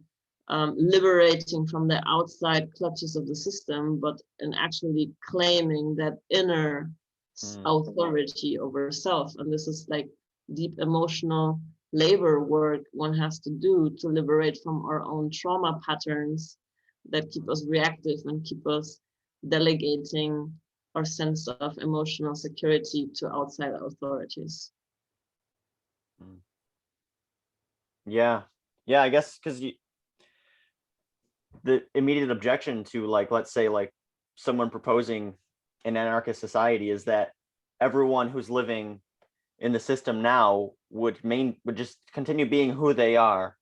liberating from the outside clutches of the system, but in actually claiming that inner mm, authority over self. And this is like deep emotional labor work one has to do to liberate from our own trauma patterns that keep us reactive and keep us delegating our sense of emotional security to outside authorities. mm. Yeah, yeah. I guess because the immediate objection to like let's say like someone proposing an anarchist society is that everyone who's living in the system now would just continue being who they are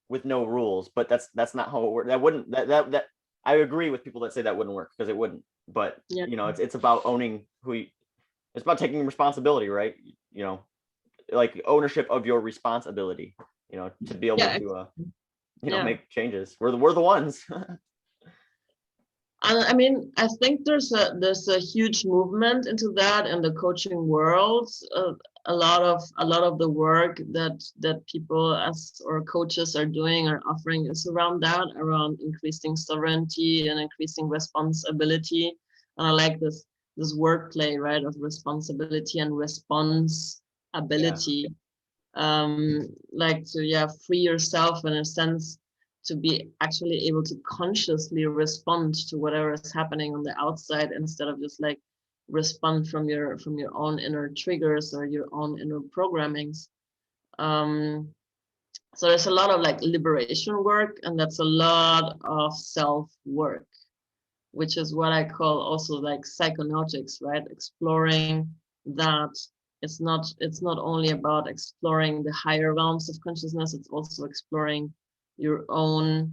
with no rules, but that's not how it works. That wouldn't that I agree with people that say that wouldn't work because it wouldn't. But Yeah, it's about owning it's about taking responsibility, right? Like ownership of your responsibility, to be able yeah, to yeah. make changes. We're the ones. And I mean, I think there's a huge movement into that in the coaching world. A lot of the work that people as or coaches are doing or offering is around that, around increasing sovereignty and increasing responsibility. And I like this wordplay, right, of responsibility and response Yeah. ability. Like to free yourself in a sense to be actually able to consciously respond to whatever is happening on the outside instead of just like respond from your own inner triggers or your own inner programmings. So there's a lot of like liberation work, and that's a lot of self work, which is what I call also like psychonautics, right? Exploring that it's not only about exploring the higher realms of consciousness, it's also exploring your own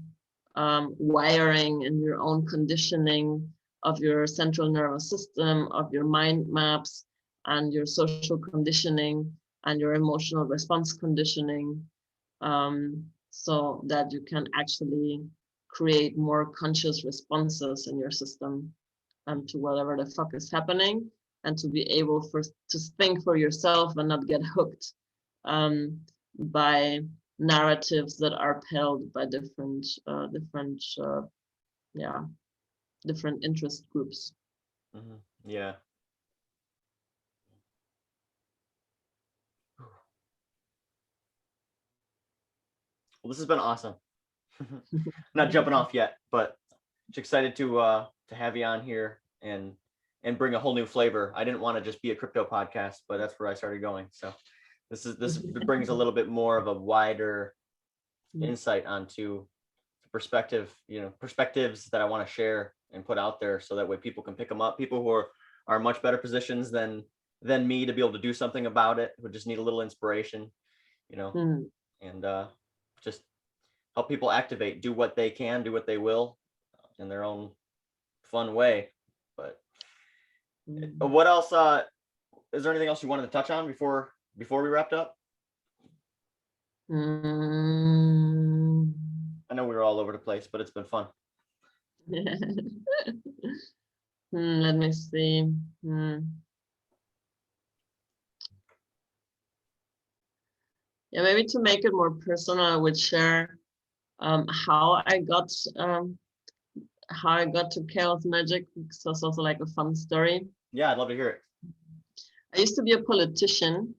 wiring and your own conditioning of your central nervous system, of your mind maps, and your social conditioning and your emotional response conditioning, so that you can actually create more conscious responses in your system to whatever the fuck is happening, and to be able to think for yourself and not get hooked by narratives that are peddled by yeah different interest groups. Yeah. Well, this has been awesome. Not jumping off yet, but just excited to have you on here and bring a whole new flavor. I didn't want to just be a crypto podcast, but that's where I started going. So This brings a little bit more of a wider Mm. insight onto perspectives that I want to share and put out there, so that way people can pick them up. People who are in much better positions than me to be able to do something about it, who just need a little inspiration, Mm. and just help people activate, do what they can, do what they will in their own fun way. But Mm. what else? Is there anything else you wanted to touch on before we wrapped up? Mm. I know we were all over the place, but it's been fun. Let me see. Yeah, maybe to make it more personal, I would share how I got to Chaos Magic, because it's also like a fun story. Yeah, I'd love to hear it. I used to be a politician,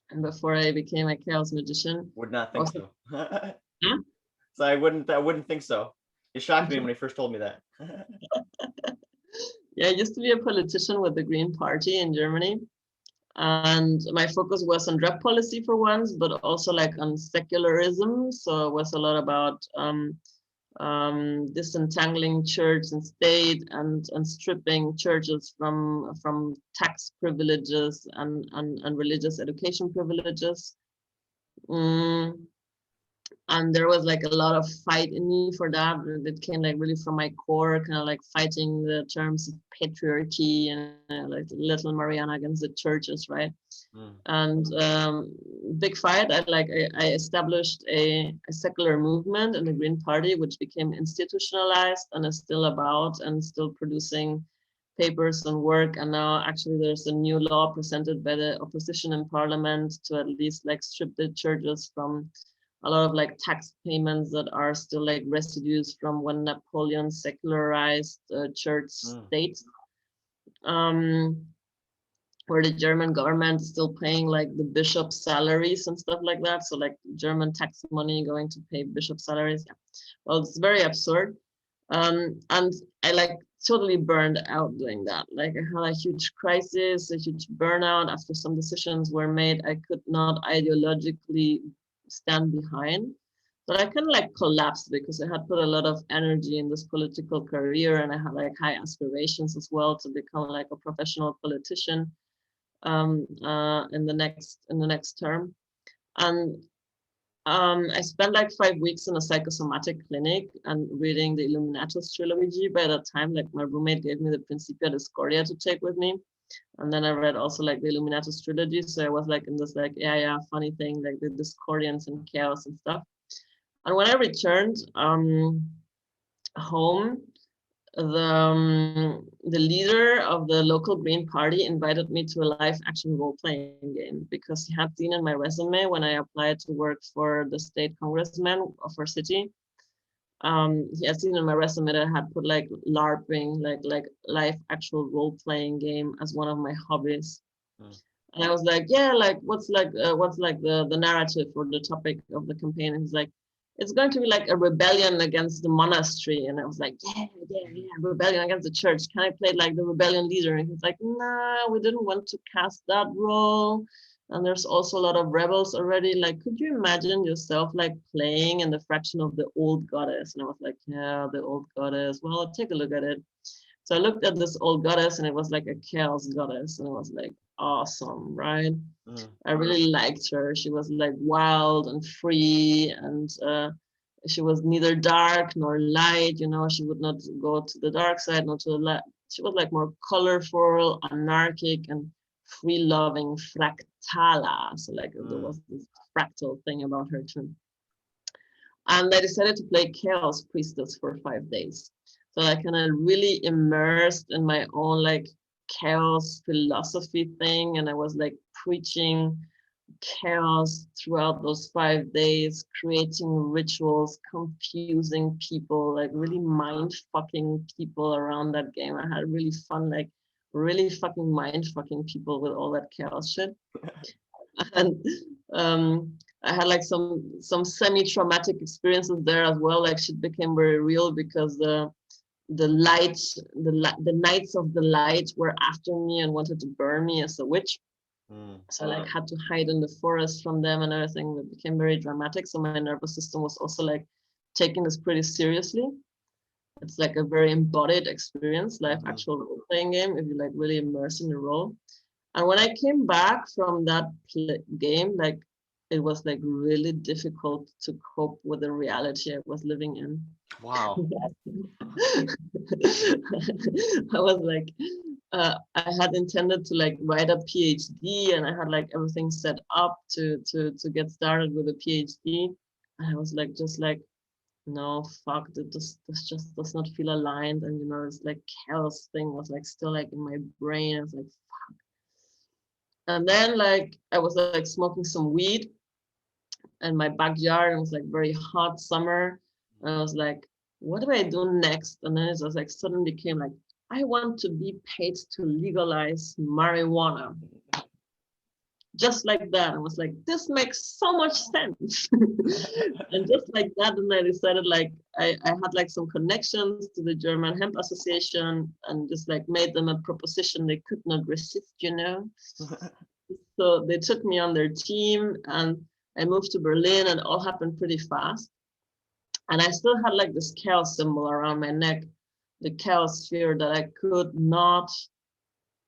and before I became a Chaos Magician, Would not think also, so. Hmm? So I wouldn't think so. It shocked me when he first told me that. Yeah, I used to be a politician with the Green Party in Germany. And my focus was on drug policy for once, but also like on secularism. So it was a lot about disentangling church and state, and stripping churches from tax privileges and religious education privileges. And there was like a lot of fight in me for that. It came like really from my core, kind of like fighting the terms of patriarchy and like little Mariana against the churches, right? And big fight. I established a secular movement in the Green Party, which became institutionalized and is still about and still producing papers and work. And now actually there's a new law presented by the opposition in parliament to at least like strip the churches from a lot of like tax payments that are still like residues from when Napoleon secularized church states. Where the German government is still paying like the bishop's salaries and stuff like that. So like German tax money going to pay bishop salaries. Yeah. Well, it's very absurd. And I like totally burned out doing that. Like I had a huge crisis, a huge burnout after some decisions were made I could not ideologically stand behind. But I kind of like collapsed because I had put a lot of energy in this political career, and I had like high aspirations as well to become like a professional politician in the next term. And I spent like 5 weeks in a psychosomatic clinic and reading the Illuminatus trilogy. By that time, like my roommate gave me the Principia Discordia to take with me. And then I read also like the Illuminatus trilogy. So I was like in this like, yeah, funny thing, like the Discordians and chaos and stuff. And when I returned home, the leader of the local Green Party invited me to a live action role-playing game because he had seen in my resume when I applied to work for the state congressman of our city. He had seen in my resume that I had put like LARPing, like live actual role-playing game as one of my hobbies. And I was like, yeah, like what's the narrative or the topic of the campaign? And he's like, it's going to be like a rebellion against the monastery. And I was like, yeah, rebellion against the church. Can I play like the rebellion leader? And he's like, nah, we didn't want to cast that role. And there's also a lot of rebels already. Like, could you imagine yourself like playing in the fraction of the old goddess? And I was like, yeah, the old goddess. Well, I'll take a look at it. So I looked at this old goddess and it was like a chaos goddess. And I was like, awesome, right? I really liked her. She was like wild and free, and she was neither dark nor light. You know, she would not go to the dark side, not to the light. She was like more colorful, anarchic, and free-loving fractala. So like there was this fractal thing about her too. And I decided to play Chaos Priestess for 5 days. So I kind of really immersed in my own like chaos philosophy thing, and I was like preaching chaos throughout those 5 days, creating rituals, confusing people, like really mind fucking people around that game. I had really fun, like really fucking mind fucking people with all that chaos shit. And I had like some semi-traumatic experiences there as well. Like shit became very real because the knights of the light were after me and wanted to burn me as a witch. So I like had to hide in the forest from them and everything. It became very dramatic. So my nervous system was also like taking this pretty seriously. It's like a very embodied experience, like actual role playing game, if you like really immerse in the role. And when I came back from that game, like it was like really difficult to cope with the reality I was living in. Wow. I was like, I had intended to like write a PhD, and I had like everything set up to get started with a PhD. And I was like, just like, no, fuck, this just does not feel aligned. And this like chaos thing was like still like in my brain. I was like, fuck. And then like I was like smoking some weed in my backyard. It was like very hot summer. And I was like, what do I do next? And then it was like suddenly became like, I want to be paid to legalize marijuana. Just like that. I was like, this makes so much sense. And just like that, then I decided like I had like some connections to the German Hemp Association and just like made them a proposition they could not resist, So they took me on their team and I moved to Berlin, and it all happened pretty fast. And I still had like this chaos symbol around my neck, the chaos sphere that I could not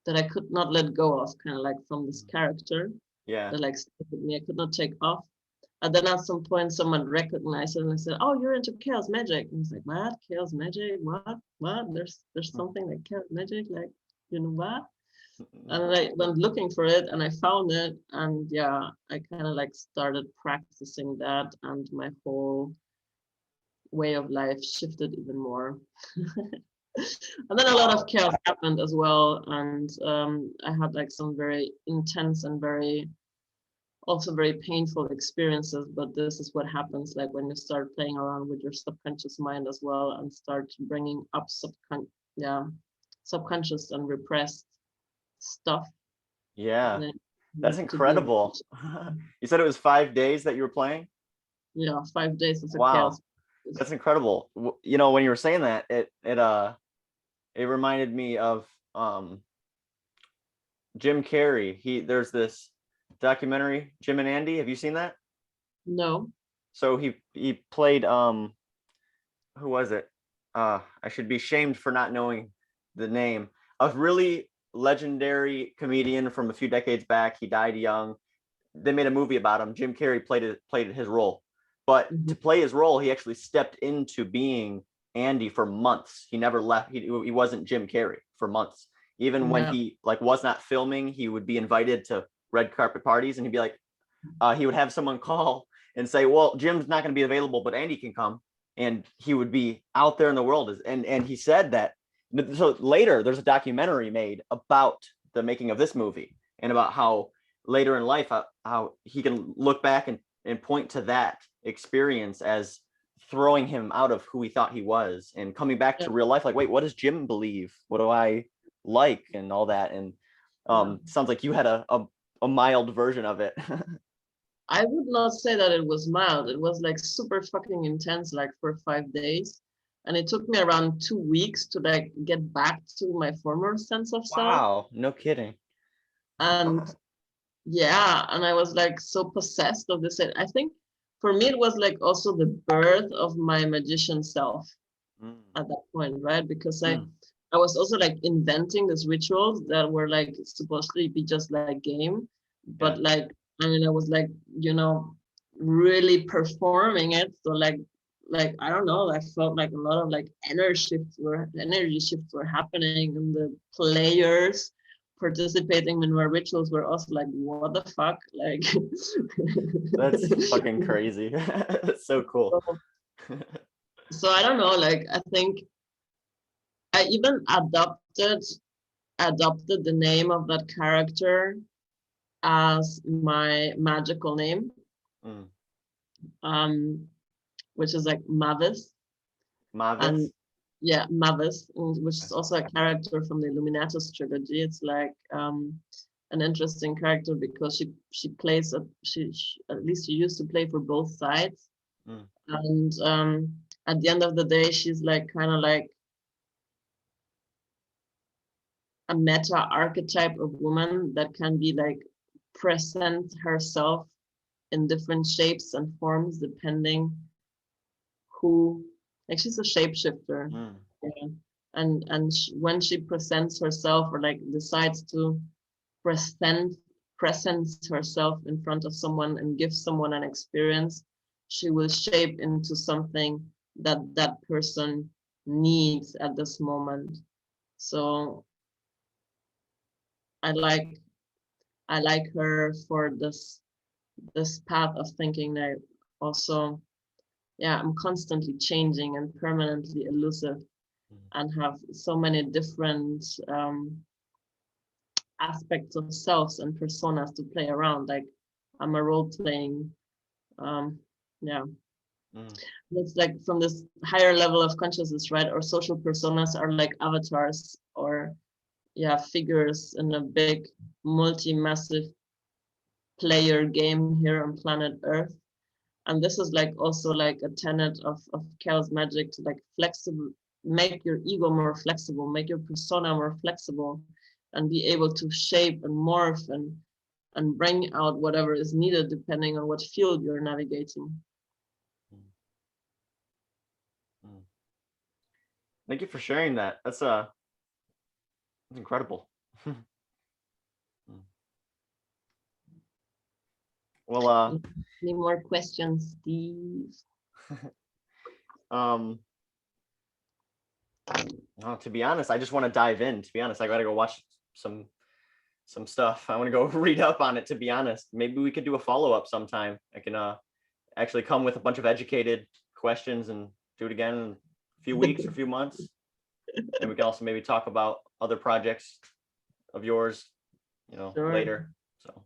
let go of, kind of like from this character that like stuck with me. I could not take off. And then at some point someone recognized it and I said, "Oh, you're into chaos magic." And he's like, "What? Chaos magic? What? There's something like chaos magic, like what?" And I went looking for it and I found it. And yeah, I kind of like started practicing that, and my whole way of life shifted even more. And then a lot of chaos happened as well. And I had like some very intense and also very painful experiences. But this is what happens like when you start playing around with your subconscious mind as well and start bringing up subconscious and repressed stuff. Yeah, that's incredible. You said it was 5 days that you were playing? Yeah, 5 days of Wow, chaos. that's incredible. When you were saying that, it reminded me of Jim Carrey. There's this documentary, Jim and Andy. Have you seen that? No. So he played who was it? I should be shamed for not knowing the name. A really legendary comedian from a few decades back. He died young. They made a movie about him. Jim Carrey played his role. But to play his role, he actually stepped into being Andy for months. He never left. He wasn't Jim Carrey for months. Even when he like was not filming, he would be invited to red carpet parties, and he'd be like, he would have someone call and say, "Well, Jim's not going to be available, but Andy can come," and he would be out there in the world. And he said that. So later, there's a documentary made about the making of this movie and about how later in life, how he can look back and point to that experience as throwing him out of who he thought he was and coming back to real life. Like, wait, what does Jim believe? What do I like? And all that. And sounds like you had a mild version of it. I would not say that it was mild. It was like super fucking intense, like for 5 days. And it took me around 2 weeks to like get back to my former sense of self. Wow, no kidding. And yeah, and I was like so possessed of this. I think for me, it was like also the birth of my magician self at that point, right? Because I was also like inventing these rituals that were like supposed to be just like game, but like, I mean, I was like, really performing it. So like I don't know, I felt like a lot of like energy shifts were happening, and the players participating in my rituals were also like, what the fuck, like that's fucking crazy. That's so cool. So I don't know, like I think I even adopted the name of that character as my magical name, which is like Mavis. And yeah, Mavis, which is also a character from the Illuminatus trilogy. It's like an interesting character because she plays she at least she used to play for both sides, and at the end of the day, she's like kind of like a meta archetype of woman that can be like present herself in different shapes and forms depending who, like she's a shapeshifter. Yeah. And when she presents herself or like decides to presents herself in front of someone and gives someone an experience, she will shape into something that that person needs at this moment. So I like I like her for this path of thinking that also, yeah, I'm constantly changing and permanently elusive and have so many different aspects of selves and personas to play around. Like I'm a role playing, yeah. It's like from this higher level of consciousness, right? Or social personas are like avatars or yeah, figures in a big multi-massive player game here on planet Earth. And this is like also like a tenet of chaos magic to like flexible, make your ego more flexible, make your persona more flexible, and be able to shape and morph and bring out whatever is needed depending on what field you're navigating. Thank you for sharing that. That's incredible. Well, any more questions, Steve? No, to be honest, I just want to dive in. To be honest, I gotta go watch some stuff. I want to go read up on it. To be honest, maybe we could do a follow-up sometime. I can actually come with a bunch of educated questions and do it again in a few weeks or a few months. And we can also maybe talk about other projects of yours, you know, Sure. later. So.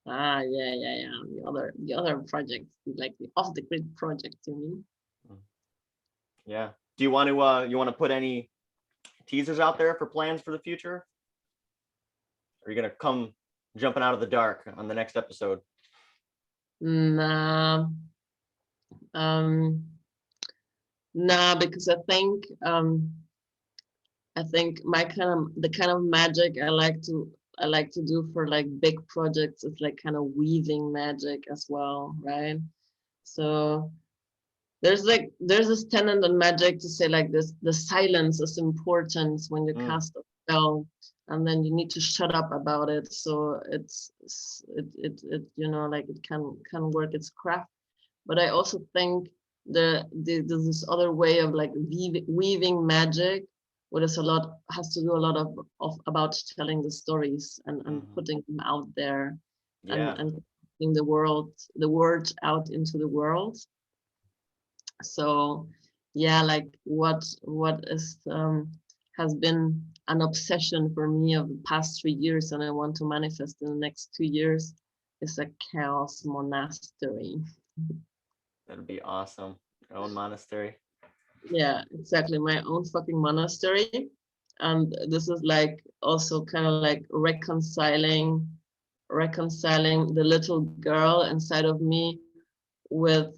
Yeah. The other project, like the off the grid project, you mean? Yeah. Do you want to put any teasers out there for plans for the future? Or are you gonna come jumping out of the dark on the next episode? Nah, because I think the kind of magic I like to do for like big projects is like kind of weaving magic as well, right? So there's this tenet in magic to say like this: the silence is important when you cast a spell, and then you need to shut up about it so it you know, like it can work its craft. But I also think there's this other way of like weaving magic, where there's has to do a lot of about telling the stories and putting them out there, and putting the word out into the world. So yeah, like what is has been an obsession for me of the past 3 years, and I want to manifest in the next 2 years, is a chaos monastery. That'd be awesome. Your own monastery. Yeah, exactly. My own fucking monastery. And this is like also kind of like reconciling the little girl inside of me with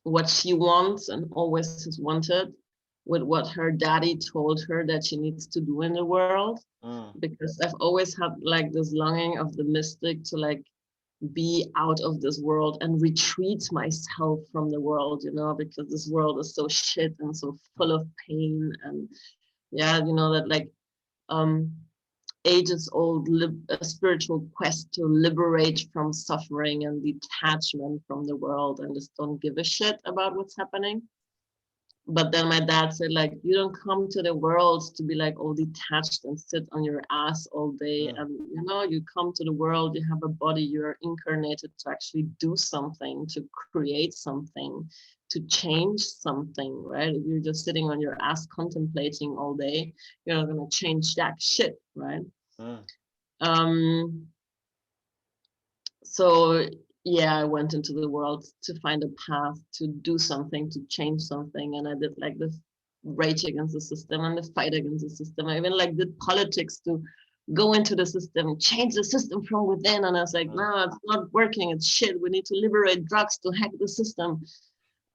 what she wants and always has wanted, with what her daddy told her that she needs to do in the world. Because I've always had like this longing of the mystic to like be out of this world and retreat myself from the world, you know, because this world is so shit and so full of pain. And yeah, you know, that like ages old spiritual quest to liberate from suffering and detachment from the world and just don't give a shit about what's happening. But then my dad said, like, you don't come to the world to be like all detached and sit on your ass all day. And you know, you come to the world, you have a body, you're incarnated to actually do something, to create something, to change something, right? If you're just sitting on your ass contemplating all day, you're not gonna change jack shit, right? So yeah, I went into the world to find a path to do something, to change something. And I did like this rage against the system and the fight against the system. I even like did politics to go into the system, change the system from within. And I was like, no, it's not working. It's shit. We need to liberate drugs to hack the system.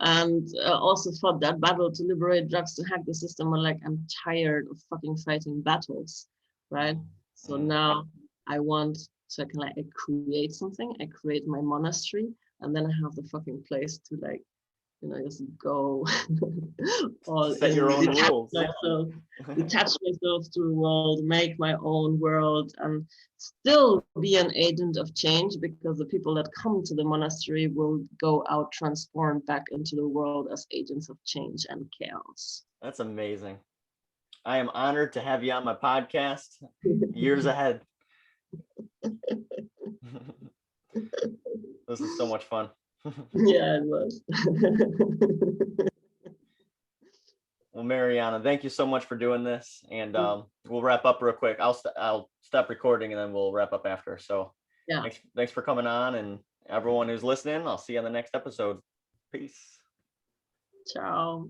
And also fought that battle to liberate drugs to hack the system. And like, I'm tired of fucking fighting battles, right? So now I want to kind of like I create something. I create my monastery, and then I have the fucking place to like, just go all Set in, your own rules. detach myself to the world, make my own world, and still be an agent of change, because the people that come to the monastery will go out transformed back into the world as agents of change and chaos. That's amazing. I am honored to have you on my podcast. Years ahead. This is so much fun. Yeah, it was. Well, Mariana, thank you so much for doing this, and we'll wrap up real quick. I'll stop recording and then we'll wrap up after. So Yeah. Thanks for coming on, and everyone who's listening, I'll see you on the next episode. Peace. Ciao.